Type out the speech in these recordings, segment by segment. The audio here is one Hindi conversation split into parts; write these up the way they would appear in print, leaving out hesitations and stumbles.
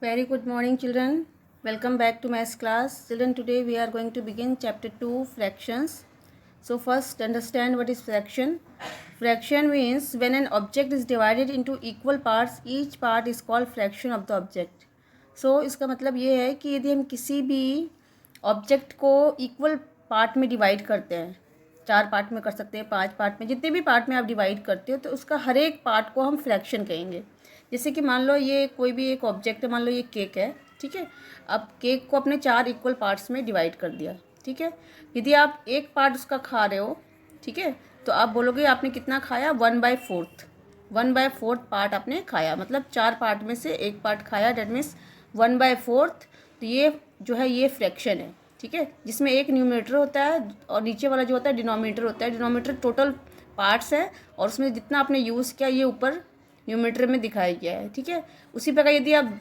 Very good morning, children. Welcome back to maths class. Children, today we are going to begin chapter 2, fractions. So first, understand what is fraction. Fraction means when an object is divided into equal parts, each part is called fraction of the object. So इसका मतलब ये है कि यदि हम किसी भी ऑब्जेक्ट को इक्वल पार्ट में डिवाइड करते हैं, 4 पार्ट में कर सकते हैं, 5 पार्ट में, जितने भी पार्ट में आप डिवाइड करते हो तो उसका हर एक पार्ट को हम फ्रैक्शन कहेंगे। जैसे कि मान लो ये कोई भी एक ऑब्जेक्ट है, मान लो ये केक है, ठीक है। अब केक को अपने 4 इक्वल पार्ट्स में डिवाइड कर दिया, ठीक है। यदि आप एक पार्ट उसका खा रहे हो, ठीक है, तो आप बोलोगे आपने कितना खाया, 1/4। 1/4 पार्ट आपने खाया, मतलब 4 पार्ट में से एक पार्ट खाया, डेट मीन्स 1/4। तो ये जो है ये फ्रैक्शन है, ठीक है, जिसमें एक न्यूमरेटर होता है और नीचे वाला जो होता है डिनोमिनेटर होता है। डिनोमिनेटर टोटल पार्ट्स है और उसमें जितना आपने यूज़ किया ये ऊपर न्यूमरेटर में दिखाया गया है, ठीक है। उसी प्रकार यदि आप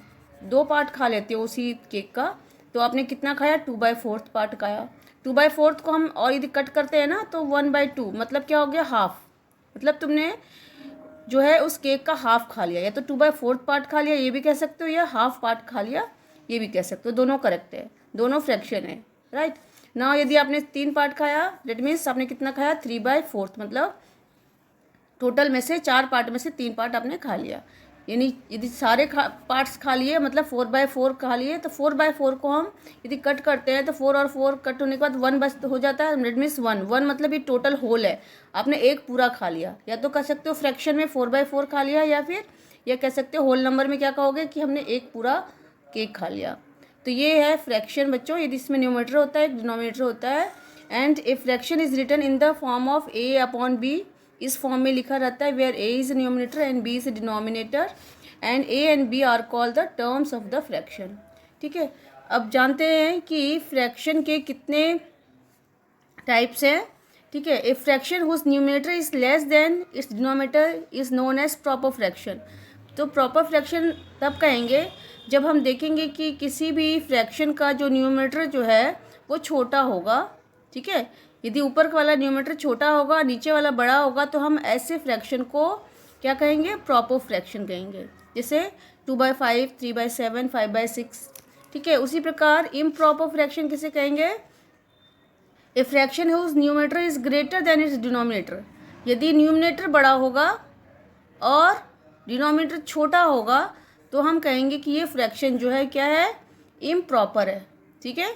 2 पार्ट खा लेते हो उसी केक का, तो आपने कितना खाया, 2/4 पार्ट खाया। 2/4 को हम और यदि कट करते हैं ना तो 1/2, मतलब क्या हो गया, हाफ। मतलब तुमने जो है उस केक का हाफ खा लिया, या तो 2/4 पार्ट खा लिया ये भी कह सकते हो, या हाफ पार्ट खा लिया ये भी कह सकते हो। दोनों करेक्ट है, दोनों फ्रैक्शन है, राइट ना। यदि आपने 3 पार्ट खाया, डेट मीन्स आपने कितना खाया, 3/4, मतलब टोटल में से 4 पार्ट में से 3 पार्ट आपने खा लिया। यानी यदि सारे पार्ट्स खा लिए, मतलब 4/4 खा लिए, तो 4/4 को हम यदि कट करते हैं तो 4 और 4 कट होने के बाद 1 बच हो जाता है, डेट मीन्स 1 मतलब ये टोटल होल है, आपने एक पूरा खा लिया। या तो कह सकते हो फ्रैक्शन में 4/4 खा लिया, या फिर यह कह सकते हो होल नंबर में क्या कहोगे कि हमने एक पूरा केक खा लिया। तो ये है फ्रैक्शन बच्चों, यदि इसमें न्यूमरेटर होता है, डिनोमिनेटर होता है। And a fraction is written in the form of a/b। इस फॉर्म में लिखा रहता है where a is numerator and b is denominator, and a and b are called the terms of the fraction, ठीक है। अब जानते हैं कि फ्रैक्शन के कितने टाइप्स हैं, ठीक है। A fraction whose numerator is less than its denominator is known as proper fraction. तो प्रॉपर फ्रैक्शन तब कहेंगे जब हम देखेंगे कि किसी भी फ्रैक्शन का जो न्यूमरेटर जो है वो छोटा होगा, ठीक है। यदि ऊपर वाला न्यूमरेटर छोटा होगा, नीचे वाला बड़ा होगा, तो हम ऐसे फ्रैक्शन को क्या कहेंगे, प्रॉपर फ्रैक्शन कहेंगे। जैसे 2/5, 3/7, 5/6, ठीक है। उसी प्रकार इम्प्रॉपर फ्रैक्शन किसे कहेंगे, a fraction whose numerator is greater than its denominator. यदि न्यूमरेटर बड़ा होगा और डिनोमिनेटर छोटा होगा तो हम कहेंगे कि ये फ्रैक्शन जो है क्या है, इम्प्रॉपर है, ठीक है।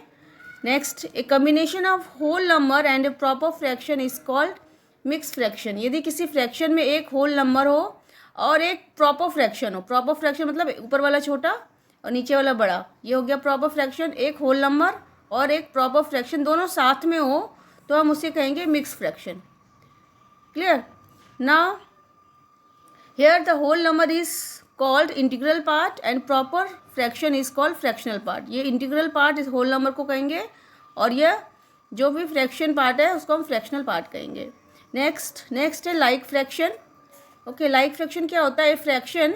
Next, a combination of whole number and a proper fraction is called mix fraction. यदि किसी फ्रैक्शन में एक होल नंबर हो और एक प्रॉपर फ्रैक्शन हो, प्रॉपर फ्रैक्शन मतलब ऊपर वाला छोटा और नीचे वाला बड़ा, ये हो गया प्रॉपर फ्रैक्शन। एक होल नंबर और एक प्रॉपर फ्रैक्शन दोनों साथ में हो तो हम उसे कहेंगे mix fraction. Clear. Now here the whole number is called integral part and proper fraction is called fractional part. ये इंटीग्रल पार्ट इस होल नंबर को कहेंगे और यह जो भी फ्रैक्शन पार्ट है उसको हम फ्रैक्शनल पार्ट कहेंगे। नेक्स्ट है like fraction. Okay, like fraction क्या होता है, a fraction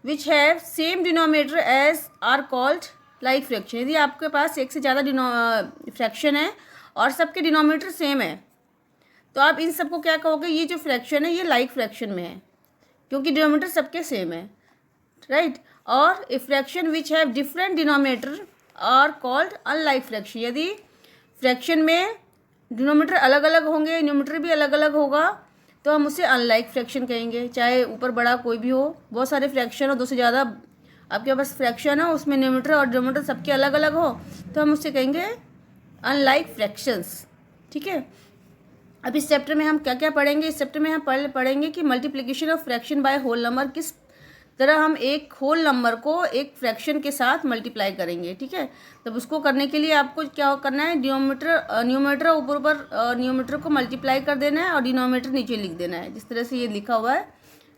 which have same denominator as are called like fraction. यदि आपके पास एक से ज़्यादा फ्रैक्शन है और सबके डिनोमिनेटर सेम है तो आप इन सबको क्या कहोगे, ये जो फ्रैक्शन है ये लाइक फ्रैक्शन में है, क्योंकि डिनोमिनेटर सबके सेम है, राइट। और a fraction which have different denominator are called unlike fraction. यदि फ्रैक्शन में डिनोमिनेटर अलग अलग होंगे, न्यूमरेटर भी अलग अलग होगा, तो हम उसे अनलाइक फ्रैक्शन कहेंगे। चाहे ऊपर बड़ा कोई भी हो, बहुत सारे फ्रैक्शन हो, 2 से ज़्यादा आपके पास फ्रैक्शन हो, उसमें न्यूमरेटर और डिनोमिनेटर सबके अलग अलग हो, तो हम उसे कहेंगे अनलाइक फ्रैक्शंस, ठीक है। अब इस चैप्टर में हम क्या क्या पढ़ेंगे, इस चैप्टर में हम पढ़ेंगे कि multiplication of fraction by whole number, किस तरह हम एक होल नंबर को एक फ्रैक्शन के साथ मल्टीप्लाई करेंगे, ठीक है। तब उसको करने के लिए आपको क्या करना है, न्यूमरेटर ऊपर न्यूमरेटर को मल्टीप्लाई कर देना है और डिनोमिनेटर नीचे लिख देना है, जिस तरह से ये लिखा हुआ है,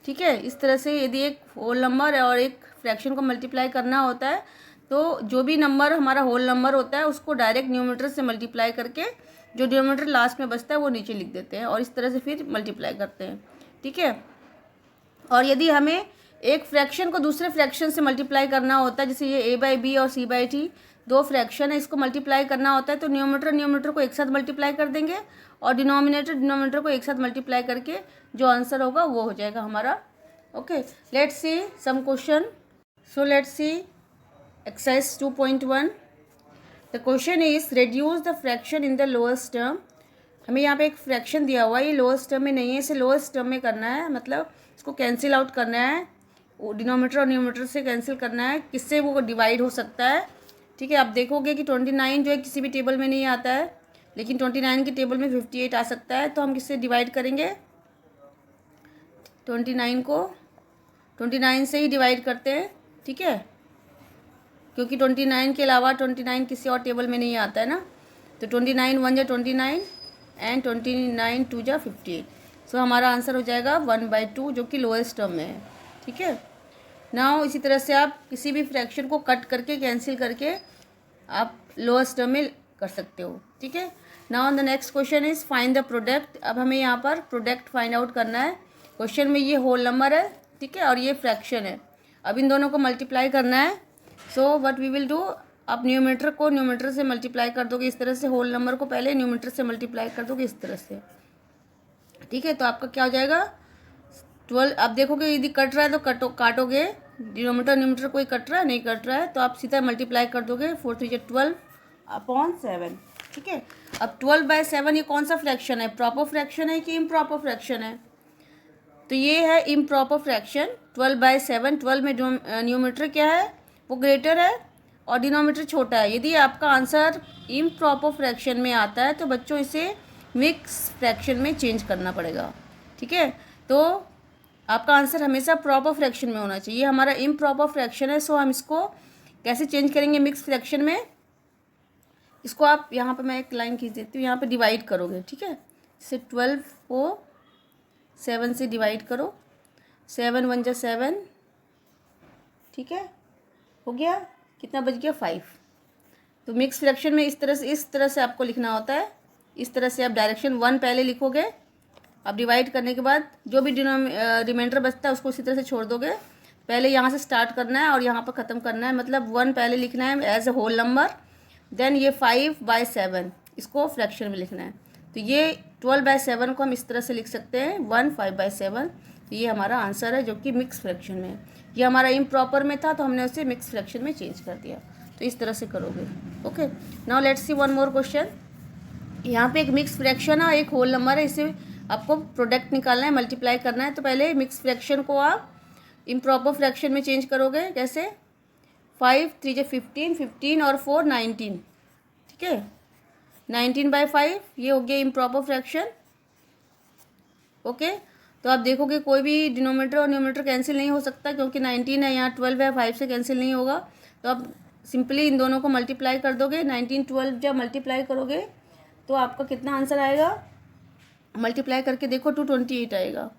ठीक है। इस तरह से यदि एक होल नंबर और एक फ्रैक्शन को मल्टीप्लाई करना होता है तो जो भी नंबर हमारा होल नंबर होता है उसको डायरेक्ट न्यूमरेटर से मल्टीप्लाई करके जो डिनोमिनेटर लास्ट में बचता है वो नीचे लिख देते हैं और इस तरह से फिर मल्टीप्लाई करते हैं, ठीक है। और यदि हमें एक फ्रैक्शन को दूसरे फ्रैक्शन से मल्टीप्लाई करना होता है, जैसे ये a/b और c/t 2 फ्रैक्शन है, इसको मल्टीप्लाई करना होता है तो न्यूमरेटर को एक साथ मल्टीप्लाई कर देंगे और डिनोमिनेटर को एक साथ मल्टीप्लाई करके जो आंसर होगा वो हो जाएगा हमारा। Okay, let's see some question. So let's see exercise 2.1 the question is reduce the fraction in the lowest term. हमें यहाँ पे एक फ्रैक्शन दिया हुआ है, ये लोएस्ट टर्म में नहीं है, इसे लोएस्ट टर्म में करना है, मतलब इसको कैंसिल आउट करना है, डिनोमीटर और न्यूमरेटर से कैंसिल करना है, किससे वो डिवाइड हो सकता है। ठीक है, आप देखोगे कि 29 जो है किसी भी टेबल में नहीं आता है, लेकिन 29 की टेबल में 58 आ सकता है। तो हम किससे डिवाइड करेंगे, 29 को 29 से ही डिवाइड करते हैं। ठीक है, क्योंकि 29 के अलावा 29 किसी और टेबल में नहीं आता है ना। तो 29 1 जा 29 एंड 29 2 जा 58। सो हमारा आंसर हो जाएगा 1/2 जो कि लोएस्ट टर्म में है। ठीक है, नाउ इसी तरह से आप किसी भी फ्रैक्शन को कट करके कैंसिल करके आप लोएस्ट टर्म में कर सकते हो। ठीक है, now the next question is find the product. अब हमें यहाँ पर प्रोडक्ट फाइंड आउट करना है। क्वेश्चन में ये होल नंबर है, ठीक है, और ये फ्रैक्शन है। अब इन दोनों को मल्टीप्लाई करना है। So what we will do, आप न्यूमरेटर को न्यूमरेटर से मल्टीप्लाई कर दोगे इस तरह से, होल नंबर को पहले न्यूमरेटर से मल्टीप्लाई कर दोगे इस तरह से। ठीक है, तो आपका क्या हो जाएगा 12। आप देखोगे यदि कट रहा है तो काटोगे, डिनोमीटर न्यूमरेटर कोई कट रहा है नहीं कट रहा है, तो आप सीधा मल्टीप्लाई कर दोगे 4 3 12 अपॉन 7। ठीक है, अब 12/7 ये कौन सा फ्रैक्शन है, प्रॉपर फ्रैक्शन है कि इम्प्रॉपर फ्रैक्शन है। तो ये है इम्प्रॉपर फ्रैक्शन 12/7। 12 में न्यूमरेटर क्या है, वो ग्रेटर है और डिनोमीटर छोटा है। यदि आपका आंसर इम्प्रॉपर फ्रैक्शन में आता है तो बच्चों इसे मिक्स फ्रैक्शन में चेंज करना पड़ेगा। ठीक है, तो आपका आंसर हमेशा प्रॉपर फ्रैक्शन में होना चाहिए। हमारा इम्प्रॉपर फ्रैक्शन है, सो हम इसको कैसे चेंज करेंगे मिक्स फ्रैक्शन में। इसको आप यहाँ पे मैं एक लाइन खींच देती हूँ, यहाँ पे डिवाइड करोगे। ठीक है, जैसे 12 को 7 से डिवाइड करो, 7 1 जा 7। ठीक है, हो गया, कितना बच गया 5। तो मिक्स फ्रैक्शन में इस तरह से आपको लिखना होता है। इस तरह से आप डायरेक्शन 1 पहले लिखोगे, अब डिवाइड करने के बाद जो भी रिमाइंडर बचता है उसको इसी तरह से छोड़ दोगे। पहले यहाँ से स्टार्ट करना है और यहाँ पर ख़त्म करना है, मतलब 1 पहले लिखना है as a whole number, then ये 5/7 इसको फ्रैक्शन में लिखना है। तो ये 12/7 को हम इस तरह से लिख सकते हैं 1 5/7। तो ये हमारा आंसर है जो कि मिक्स फ्रैक्शन में है। ये हमारा इम्प्रॉपर में था तो हमने उसे मिक्स फ्रैक्शन में चेंज कर दिया। तो इस तरह से करोगे। Okay, now let's C one more question. यहाँ पे एक मिक्स फ्रैक्शन है और एक होल नंबर है, इसे आपको प्रोडक्ट निकालना है, मल्टीप्लाई करना है। तो पहले मिक्स फ्रैक्शन को आप इम्प्रॉपर फ्रैक्शन में चेंज करोगे, कैसे 5 3 जा 15, 15 और 4 19। ठीक है, 19/5 ये हो गया इम्प्रॉपर फ्रैक्शन। ओके, तो आप देखोगे कोई भी डिनोमीटर और न्यूमरेटर कैंसिल नहीं हो सकता क्योंकि 19 है, यहाँ 12 है, 5 से कैंसिल नहीं होगा। तो आप सिंपली इन दोनों को मल्टीप्लाई कर दोगे। 19 12 जब मल्टीप्लाई करोगे तो आपका कितना आंसर आएगा, मल्टीप्लाई करके देखो 228 आएगा।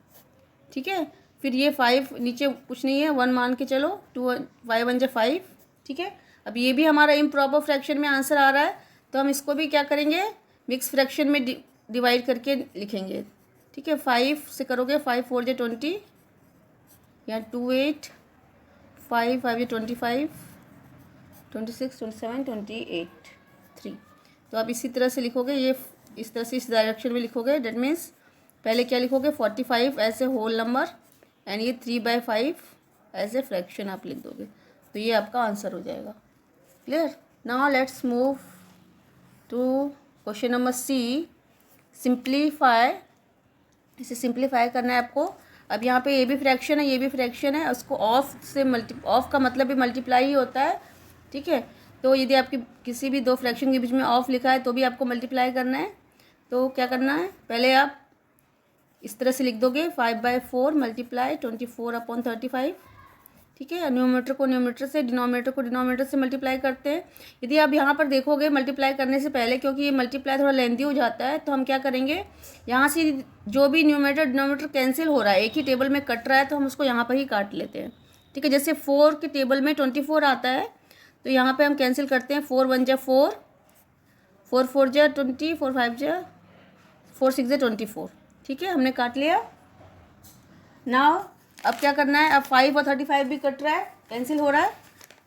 ठीक है, फिर ये 5 नीचे कुछ नहीं है, 1 मान के चलो, 2 5 1 जा 5। ठीक है, अब ये भी हमारा इम्प्रॉपर फ्रैक्शन में आंसर आ रहा है, तो हम इसको भी क्या करेंगे मिक्स फ्रैक्शन में डिवाइड करके लिखेंगे। ठीक है, 5 से करोगे 5 4 जा 20, या 2 8 5 5 जा 25 26 27 28 3। तो आप इसी तरह से लिखोगे, ये इस तरह से इस डायरेक्शन में लिखोगे। डेट मीन्स पहले क्या लिखोगे 45 as a whole number and ये 3/5 एज ए फ्रैक्शन आप लिख दोगे। तो ये आपका आंसर हो जाएगा। Clear, now let's move to question number C, simplify. इसे सिंप्लीफाई करना है आपको। अब यहाँ पे ये भी फ्रैक्शन है, ये भी फ्रैक्शन है, उसको ऑफ से ऑफ का मतलब भी मल्टीप्लाई ही होता है। ठीक है, तो यदि आपकी किसी भी दो फ्रैक्शन के बीच में ऑफ लिखा है तो भी आपको मल्टीप्लाई करना है। तो क्या करना है, पहले आप इस तरह से लिख दोगे 5/4 मल्टीप्लाई 24/35। ठीक है, न्यूमरेटर को न्यूमरेटर से, डिनोमिनेटर को डिनोमिनेटर से मल्टीप्लाई करते हैं। यदि आप यहाँ पर देखोगे मल्टीप्लाई करने से पहले, क्योंकि ये मल्टीप्लाई थोड़ा लेंथी हो जाता है, तो हम क्या करेंगे, यहाँ से जो भी न्यूमरेटर डिनोमिनेटर कैंसिल हो रहा है, एक ही टेबल में कट रहा है, तो हम उसको यहाँ पर ही काट लेते हैं। ठीक है, जैसे 4 के टेबल में 24 आता है तो यहाँ पे हम कैंसिल करते हैं, 4 1 जा 4, 4 4 जा 20, 4 5 जा 4 6 जा 24। ठीक है, हमने काट लिया। नाउ अब क्या करना है, अब 5 और 35 भी कट रहा है, कैंसिल हो रहा है,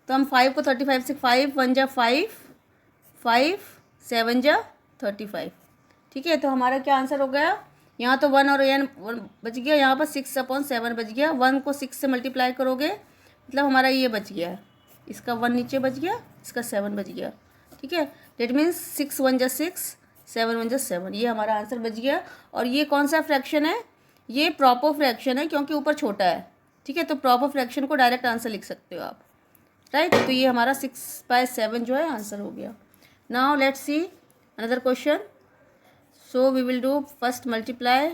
तो हम 5 को 35 से 5 1 जा 5, 5 7 जा 35। ठीक है, तो हमारा क्या आंसर हो गया, यहाँ तो 1 और n बच गया, यहाँ पर 6/7 बच गया। 1 को 6 से मल्टीप्लाई करोगे मतलब हमारा ये बच गया है। इसका 1 नीचे बच गया, इसका 7 बच गया, ठीक है। डेट मीन्स 6 1 जा 6, 7 1 जा 7, ये हमारा आंसर बच गया। और ये कौन सा फ्रैक्शन है? ये प्रॉपर फ्रैक्शन है क्योंकि ऊपर छोटा है, ठीक है। तो प्रॉपर फ्रैक्शन को डायरेक्ट आंसर लिख सकते हो आप, राइट। तो ये हमारा 6/7 जो है आंसर हो गया। Now let's see another question. So we will do first multiply.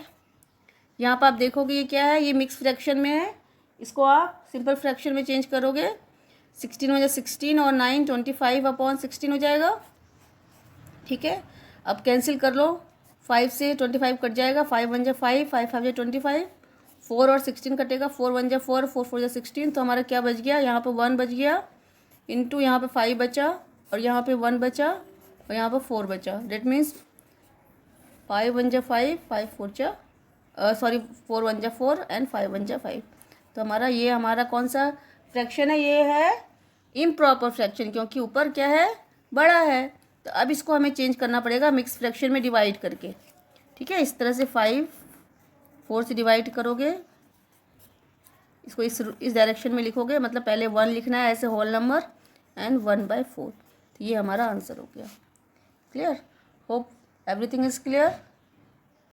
यहाँ पर आप देखोगे ये क्या है, ये मिक्स फ्रैक्शन में है, इसको आप सिंपल फ्रैक्शन में चेंज करोगे। 16 हो जाए 16 और 9 25/16 हो जाएगा, ठीक है। अब कैंसिल कर लो, 5 से 25 कट जाएगा, 5 1 जा 5, 5 5 जा 25, 4 और 16 कटेगा, 4 1 जा 4, 4 4 जा 16। तो हमारा क्या बच गया, यहाँ पे 1 बच गया, इंटू यहाँ पे 5 बचा, और यहाँ पे 1 बचा, और यहाँ पे 4 बचा। डेट मीन्स 5 1 जा 5, 5 4 जा 4 1 जा 4 एंड 5 1 जा 5। तो हमारा कौन सा फ्रैक्शन है? ये है इम्प्रॉपर फ्रैक्शन, क्योंकि ऊपर क्या है, बड़ा है। तो अब इसको हमें चेंज करना पड़ेगा मिक्स फ्रैक्शन में डिवाइड करके, ठीक है। इस तरह से 5 4 से डिवाइड करोगे, इसको इस डायरेक्शन में लिखोगे, मतलब पहले 1 लिखना है ऐसे होल नंबर एंड 1/4। तो ये हमारा आंसर हो गया। Clear? Hope everything is clear.